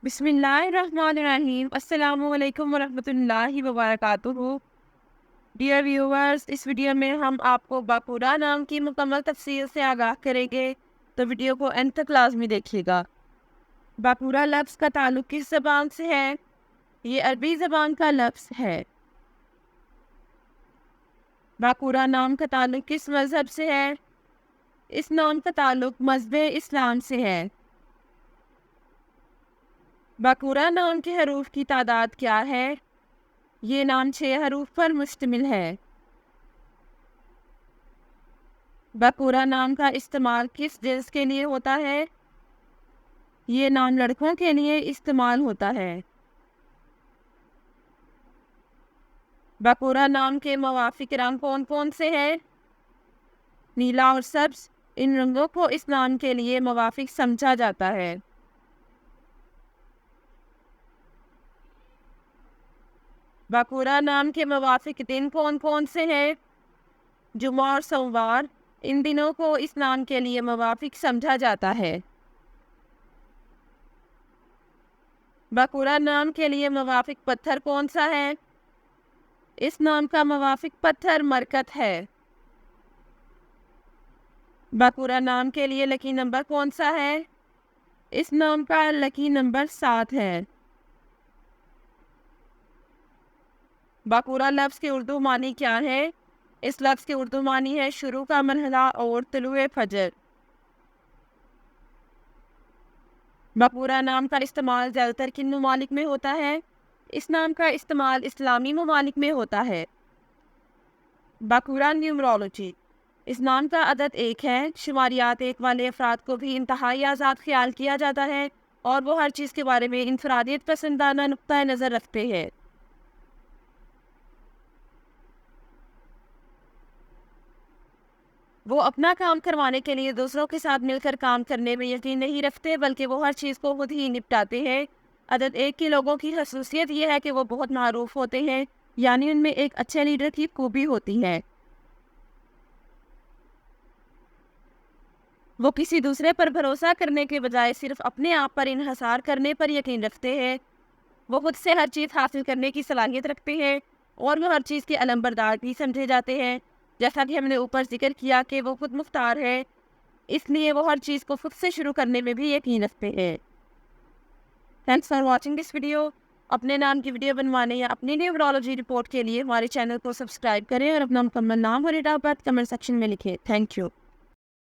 بسم اللہ الرحمن الرحیم۔ السلام علیکم ورحمۃ اللہ وبرکاتہ۔ ڈیئر ویورز، اس ویڈیو میں ہم آپ کو باقورہ نام کی مکمل تفصیل سے آگاہ کریں گے، تو ویڈیو کو اینڈ تک لازمی دیکھیے گا۔ باقورہ لفظ کا تعلق کس زبان سے ہے؟ یہ عربی زبان کا لفظ ہے۔ باقورہ نام کا تعلق کس مذہب سے ہے؟ اس نام کا تعلق مذہب اسلام سے ہے۔ باقورہ نام کے حروف کی تعداد کیا ہے؟ یہ نام 6 حروف پر مشتمل ہے۔ باقورہ نام کا استعمال کس جنس کے لیے ہوتا ہے؟ یہ نام لڑکوں کے لیے استعمال ہوتا ہے۔ باقورہ نام کے موافق رنگ کون کون سے ہیں؟ نیلا اور سبز، ان رنگوں کو اس نام کے لیے موافق سمجھا جاتا ہے۔ باقورہ نام کے موافق دن کون کون سے ہیں؟ جمعہ اور سوموار، ان دنوں کو اس نام کے لیے موافق سمجھا جاتا ہے۔ باقورہ نام کے لیے موافق پتھر کون سا ہے؟ اس نام کا موافق پتھر مرکت ہے۔ باقورہ نام کے لیے لکی نمبر کون سا ہے؟ اس نام کا لکی نمبر 7 ہے۔ باقورہ لفظ کے اردو معنی کیا ہے؟ اس لفظ کے اردو معنی ہے شروع کا مرحلہ اور طلوع فجر۔ باقورہ نام کا استعمال زیادہ تر کن ممالک میں ہوتا ہے؟ اس نام کا استعمال اسلامی ممالک میں ہوتا ہے۔ باقورہ نیومرولوجی، اس نام کا عدد 1 ہے۔ شماریات 1 والے افراد کو بھی انتہائی آزاد خیال کیا جاتا ہے اور وہ ہر چیز کے بارے میں انفرادیت پسندانہ نقطہ نظر رکھتے ہیں۔ وہ اپنا کام کروانے کے لیے دوسروں کے ساتھ مل کر کام کرنے میں یقین نہیں رکھتے، بلکہ وہ ہر چیز کو خود ہی نپٹاتے ہیں۔ عدد 1 کے لوگوں کی خصوصیت یہ ہے کہ وہ بہت معروف ہوتے ہیں، یعنی ان میں ایک اچھے لیڈر کی خوبی ہوتی ہے۔ وہ کسی دوسرے پر بھروسہ کرنے کے بجائے صرف اپنے آپ پر انحصار کرنے پر یقین رکھتے ہیں۔ وہ خود سے ہر چیز حاصل کرنے کی صلاحیت رکھتے ہیں اور وہ ہر چیز کے علمبردار بھی سمجھے جاتے ہیں۔ جیسا کہ ہم نے اوپر ذکر کیا کہ وہ خود مختار ہے، اس لیے وہ ہر چیز کو خود سے شروع کرنے میں بھی یقین رکھتے ہیں۔ Thanks for watching this video. اپنے نام کی ویڈیو بنوانے یا اپنی نیورولوجی رپورٹ کے لیے ہمارے چینل کو سبسکرائب کریں اور اپنا مکمل نام اور date of birth comment section میں لکھیں۔ Thank you.